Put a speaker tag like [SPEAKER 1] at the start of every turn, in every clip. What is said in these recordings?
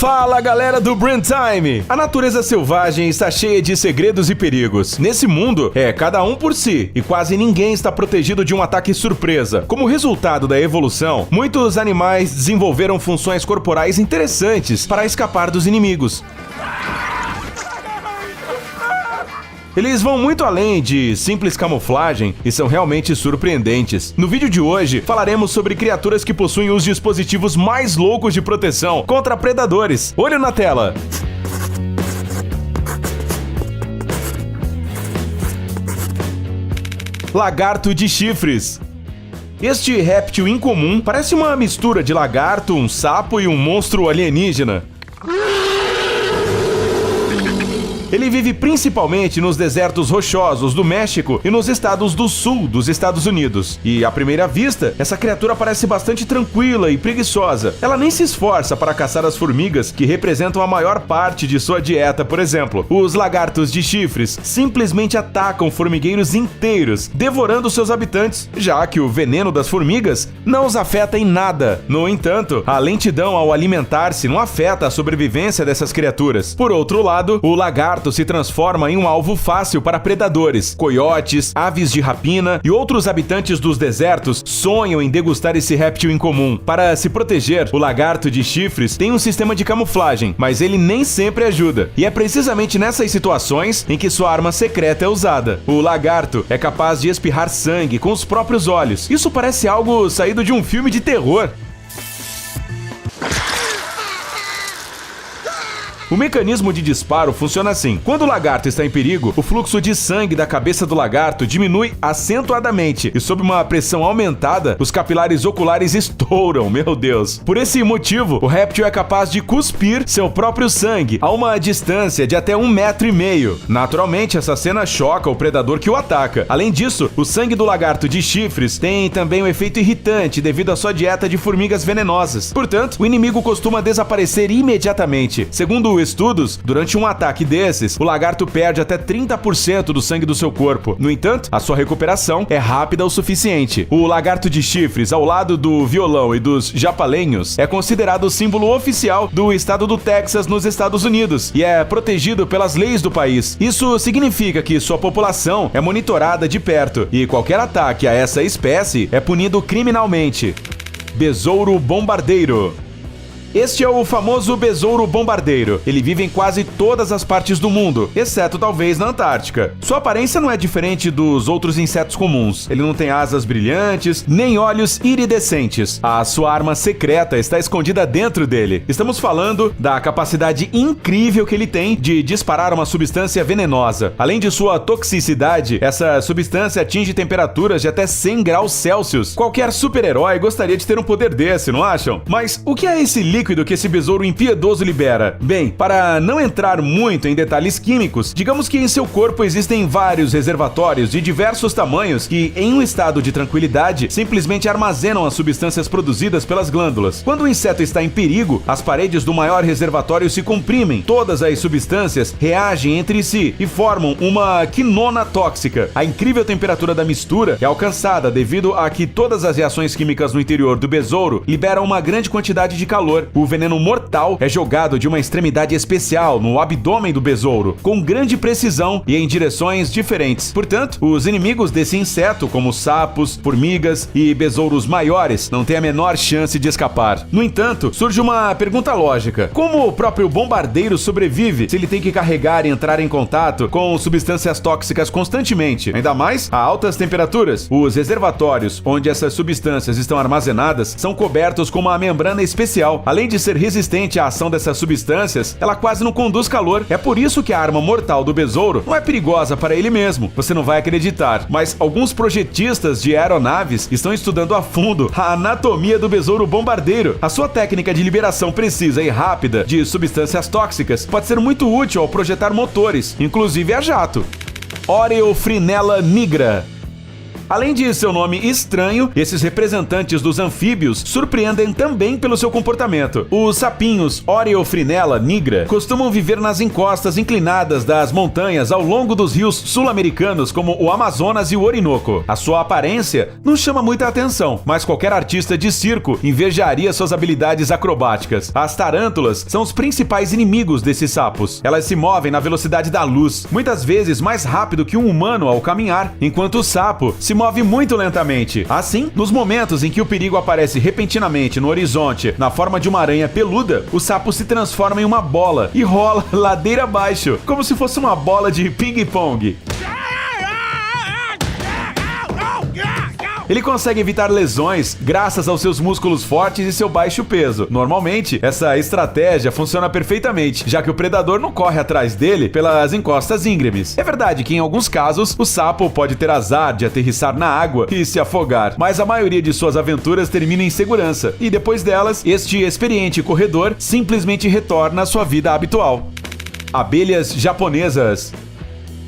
[SPEAKER 1] Fala, galera do Brand Time! A natureza selvagem está cheia de segredos e perigos. Nesse mundo, é cada um por si, e quase ninguém está protegido de um ataque surpresa. Como resultado da evolução, muitos animais desenvolveram funções corporais interessantes para escapar dos inimigos. Eles vão muito além de simples camuflagem e são realmente surpreendentes. No vídeo de hoje, falaremos sobre criaturas que possuem os dispositivos mais loucos de proteção contra predadores. Olho na tela! Lagarto de chifres. Este réptil incomum parece uma mistura de lagarto, um sapo e um monstro alienígena. Ele vive principalmente nos desertos rochosos do México e nos estados do sul dos Estados Unidos. E, à primeira vista, essa criatura parece bastante tranquila e preguiçosa. Ela nem se esforça para caçar as formigas, que representam a maior parte de sua dieta, por exemplo. Os lagartos de chifres simplesmente atacam formigueiros inteiros, devorando seus habitantes, já que o veneno das formigas não os afeta em nada. No entanto, a lentidão ao alimentar-se não afeta a sobrevivência dessas criaturas. Por outro lado, o lagarto se transforma em um alvo fácil para predadores. Coiotes, aves de rapina e outros habitantes dos desertos sonham em degustar esse réptil incomum. Para se proteger, o lagarto de chifres tem um sistema de camuflagem, mas ele nem sempre ajuda. E é precisamente nessas situações em que sua arma secreta é usada. O lagarto é capaz de espirrar sangue com os próprios olhos. Isso parece algo saído de um filme de terror. O mecanismo de disparo funciona assim. Quando o lagarto está em perigo, o fluxo de sangue da cabeça do lagarto diminui acentuadamente e, sob uma pressão aumentada, os capilares oculares estouram, meu Deus. Por esse motivo, o réptil é capaz de cuspir seu próprio sangue a uma distância de até 1,5 metros. Naturalmente, essa cena choca o predador que o ataca. Além disso, o sangue do lagarto de chifres tem também um efeito irritante devido à sua dieta de formigas venenosas. Portanto, o inimigo costuma desaparecer imediatamente. Segundo estudos, durante um ataque desses, o lagarto perde até 30% do sangue do seu corpo. No entanto, a sua recuperação é rápida o suficiente. O lagarto de chifres, ao lado do violão e dos japalenhos, é considerado o símbolo oficial do estado do Texas nos Estados Unidos e é protegido pelas leis do país. Isso significa que sua população é monitorada de perto e qualquer ataque a essa espécie é punido criminalmente. Besouro bombardeiro. Este é o famoso besouro bombardeiro. Ele vive em quase todas as partes do mundo, exceto talvez na Antártica. Sua aparência não é diferente dos outros insetos comuns. Ele não tem asas brilhantes, nem olhos iridescentes. A sua arma secreta está escondida dentro dele. Estamos falando da capacidade incrível que ele tem de disparar uma substância venenosa. Além de sua toxicidade, essa substância atinge temperaturas de até 100 graus Celsius. Qualquer super-herói gostaria de ter um poder desse, não acham? Mas o que é esse líquido que esse besouro impiedoso libera? Bem, para não entrar muito em detalhes químicos, digamos que em seu corpo existem vários reservatórios de diversos tamanhos que, em um estado de tranquilidade, simplesmente armazenam as substâncias produzidas pelas glândulas. Quando o inseto está em perigo, as paredes do maior reservatório se comprimem. Todas as substâncias reagem entre si e formam uma quinona tóxica. A incrível temperatura da mistura é alcançada devido a que todas as reações químicas no interior do besouro liberam uma grande quantidade de calor. O veneno mortal é jogado de uma extremidade especial no abdômen do besouro, com grande precisão e em direções diferentes. Portanto, os inimigos desse inseto, como sapos, formigas e besouros maiores, não têm a menor chance de escapar. No entanto, surge uma pergunta lógica. Como o próprio bombardeiro sobrevive se ele tem que carregar e entrar em contato com substâncias tóxicas constantemente, ainda mais a altas temperaturas? Os reservatórios onde essas substâncias estão armazenadas são cobertos com uma membrana especial. Além de ser resistente à ação dessas substâncias, ela quase não conduz calor. É por isso que a arma mortal do besouro não é perigosa para ele mesmo. Você não vai acreditar, mas alguns projetistas de aeronaves estão estudando a fundo a anatomia do besouro bombardeiro. A sua técnica de liberação precisa e rápida de substâncias tóxicas pode ser muito útil ao projetar motores, inclusive a jato. Oreofrinella nigra. Além de seu nome estranho, esses representantes dos anfíbios surpreendem também pelo seu comportamento. Os sapinhos Oreofrinella nigra costumam viver nas encostas inclinadas das montanhas ao longo dos rios sul-americanos como o Amazonas e o Orinoco. A sua aparência não chama muita atenção, mas qualquer artista de circo invejaria suas habilidades acrobáticas. As tarântulas são os principais inimigos desses sapos. Elas se movem na velocidade da luz, muitas vezes mais rápido que um humano ao caminhar, enquanto o sapo se move muito lentamente. Assim, nos momentos em que o perigo aparece repentinamente no horizonte na forma de uma aranha peluda, o sapo se transforma em uma bola e rola ladeira abaixo, como se fosse uma bola de ping-pong. Ele consegue evitar lesões graças aos seus músculos fortes e seu baixo peso. Normalmente, essa estratégia funciona perfeitamente, já que o predador não corre atrás dele pelas encostas íngremes. É verdade que em alguns casos, o sapo pode ter azar de aterrissar na água e se afogar, mas a maioria de suas aventuras termina em segurança, e depois delas, este experiente corredor simplesmente retorna à sua vida habitual. Abelhas japonesas.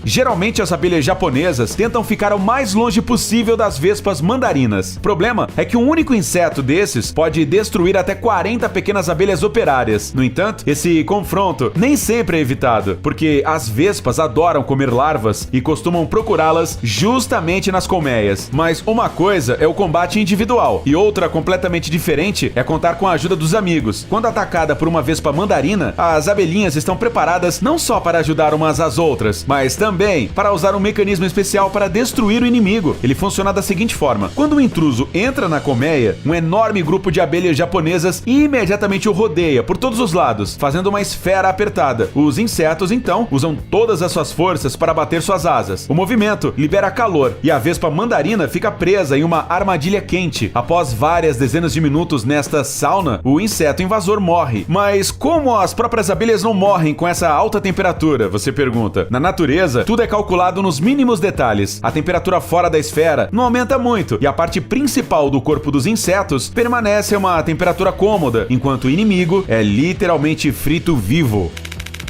[SPEAKER 1] Geralmente as abelhas japonesas tentam ficar o mais longe possível das vespas mandarinas. O problema é que um único inseto desses pode destruir até 40 pequenas abelhas operárias. No entanto, esse confronto nem sempre é evitado, porque as vespas adoram comer larvas e costumam procurá-las justamente nas colmeias. Mas uma coisa é o combate individual e outra completamente diferente é contar com a ajuda dos amigos. Quando atacada por uma vespa mandarina, as abelhinhas estão preparadas não só para ajudar umas às outras, mas também para usar um mecanismo especial para destruir o inimigo. Ele funciona da seguinte forma: quando o intruso entra na colmeia, um enorme grupo de abelhas japonesas imediatamente o rodeia por todos os lados, fazendo uma esfera apertada. Os insetos, então, usam todas as suas forças para bater suas asas. O movimento libera calor e a vespa mandarina fica presa em uma armadilha quente. Após várias dezenas de minutos nesta sauna, o inseto invasor morre. Mas como as próprias abelhas não morrem com essa alta temperatura, você pergunta? Na natureza, tudo é calculado nos mínimos detalhes. A temperatura fora da esfera não aumenta muito e a parte principal do corpo dos insetos permanece a uma temperatura cômoda, enquanto o inimigo é literalmente frito vivo.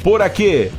[SPEAKER 1] Por aqui,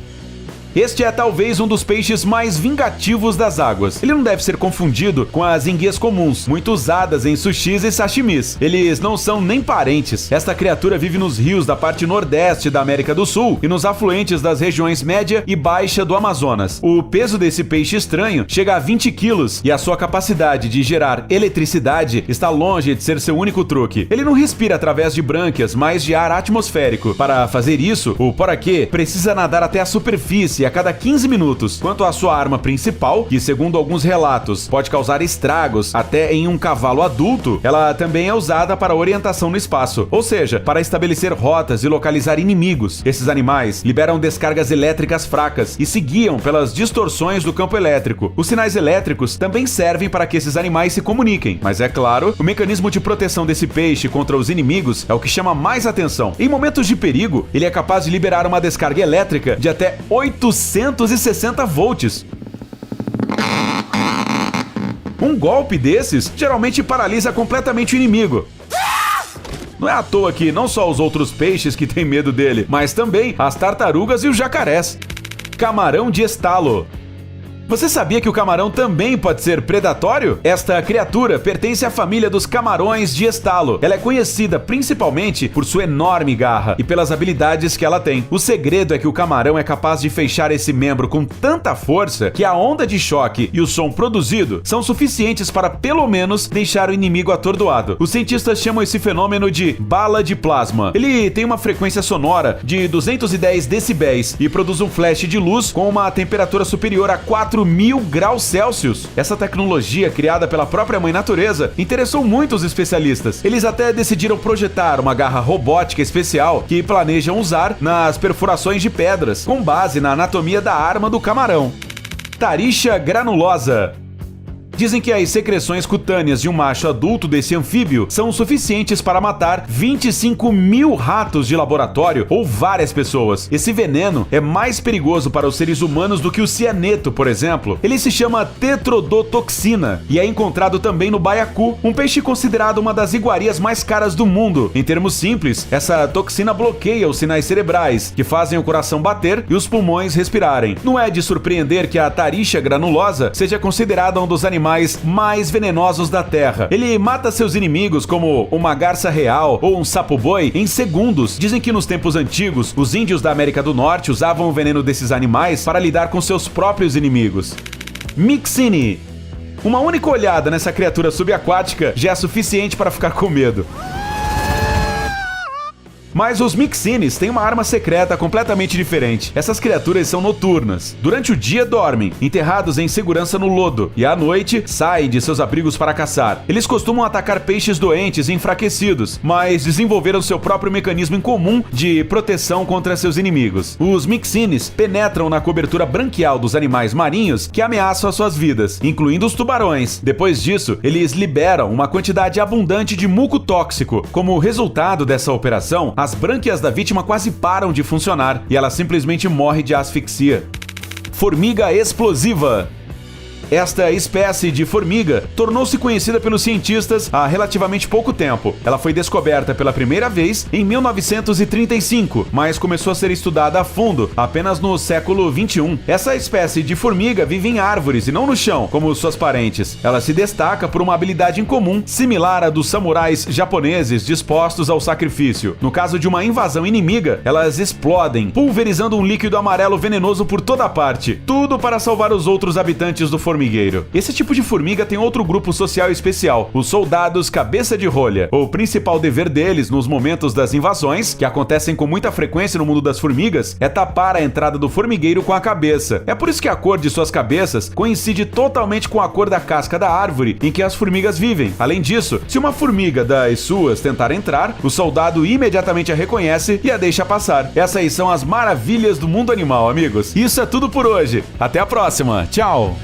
[SPEAKER 1] este é talvez um dos peixes mais vingativos das águas. Ele não deve ser confundido com as enguias comuns, muito usadas em sushis e sashimis. Eles não são nem parentes. Esta criatura vive nos rios da parte nordeste da América do Sul e nos afluentes das regiões média e baixa do Amazonas. O peso desse peixe estranho chega a 20 quilos e a sua capacidade de gerar eletricidade está longe de ser seu único truque. Ele não respira através de brânquias, mas de ar atmosférico. Para fazer isso, o poraquê precisa nadar até a superfície a cada 15 minutos. Quanto à sua arma principal, que segundo alguns relatos pode causar estragos até em um cavalo adulto, ela também é usada para orientação no espaço, ou seja, para estabelecer rotas e localizar inimigos. Esses animais liberam descargas elétricas fracas e se guiam pelas distorções do campo elétrico. Os sinais elétricos também servem para que esses animais se comuniquem, mas é claro, o mecanismo de proteção desse peixe contra os inimigos é o que chama mais atenção. Em momentos de perigo, ele é capaz de liberar uma descarga elétrica de até 860 volts. Um golpe desses geralmente paralisa completamente o inimigo. Não é à toa que não só os outros peixes que têm medo dele, mas também as tartarugas e os jacarés. Camarão de estalo. Você sabia que o camarão também pode ser predatório? Esta criatura pertence à família dos camarões de estalo. Ela é conhecida principalmente por sua enorme garra e pelas habilidades que ela tem. O segredo é que o camarão é capaz de fechar esse membro com tanta força que a onda de choque e o som produzido são suficientes para pelo menos deixar o inimigo atordoado. Os cientistas chamam esse fenômeno de bala de plasma. Ele tem uma frequência sonora de 210 decibéis e produz um flash de luz com uma temperatura superior a 4.000 graus Celsius. Essa tecnologia, criada pela própria mãe natureza, interessou muitos especialistas. Eles até decidiram projetar uma garra robótica especial que planejam usar nas perfurações de pedras, com base na anatomia da arma do camarão. Tarixa granulosa. Dizem que as secreções cutâneas de um macho adulto desse anfíbio são suficientes para matar 25.000 ratos de laboratório ou várias pessoas. Esse veneno é mais perigoso para os seres humanos do que o cianeto, por exemplo. Ele se chama tetrodotoxina e é encontrado também no baiacu, um peixe considerado uma das iguarias mais caras do mundo. Em termos simples, essa toxina bloqueia os sinais cerebrais, que fazem o coração bater e os pulmões respirarem. Não é de surpreender que a tarixa granulosa seja considerada um dos animais animais mais venenosos da Terra. Ele mata seus inimigos, como uma garça real ou um sapo-boi, em segundos. Dizem que nos tempos antigos, os índios da América do Norte usavam o veneno desses animais para lidar com seus próprios inimigos. Myxine. Uma única olhada nessa criatura subaquática já é suficiente para ficar com medo. Mas os Myxines têm uma arma secreta completamente diferente. Essas criaturas são noturnas. Durante o dia dormem, enterrados em segurança no lodo, e à noite saem de seus abrigos para caçar. Eles costumam atacar peixes doentes e enfraquecidos, mas desenvolveram seu próprio mecanismo em comum de proteção contra seus inimigos. Os Myxines penetram na cobertura branquial dos animais marinhos que ameaçam as suas vidas, incluindo os tubarões. Depois disso, eles liberam uma quantidade abundante de muco tóxico. Como resultado dessa operação, as brânquias da vítima quase param de funcionar e ela simplesmente morre de asfixia. Formiga explosiva. Esta espécie de formiga tornou-se conhecida pelos cientistas há relativamente pouco tempo. Ela foi descoberta pela primeira vez em 1935, mas começou a ser estudada a fundo apenas no século XXI. Essa espécie de formiga vive em árvores e não no chão, como suas parentes. Ela se destaca por uma habilidade incomum, similar à dos samurais japoneses dispostos ao sacrifício. No caso de uma invasão inimiga, elas explodem, pulverizando um líquido amarelo venenoso por toda parte. Tudo para salvar os outros habitantes do formigueiro. Esse tipo de formiga tem outro grupo social especial, os soldados cabeça de rolha. O principal dever deles nos momentos das invasões, que acontecem com muita frequência no mundo das formigas, é tapar a entrada do formigueiro com a cabeça. É por isso que a cor de suas cabeças coincide totalmente com a cor da casca da árvore em que as formigas vivem. Além disso, se uma formiga das suas tentar entrar, o soldado imediatamente a reconhece e a deixa passar. Essas aí são as maravilhas do mundo animal, amigos. Isso é tudo por hoje. Até a próxima. Tchau!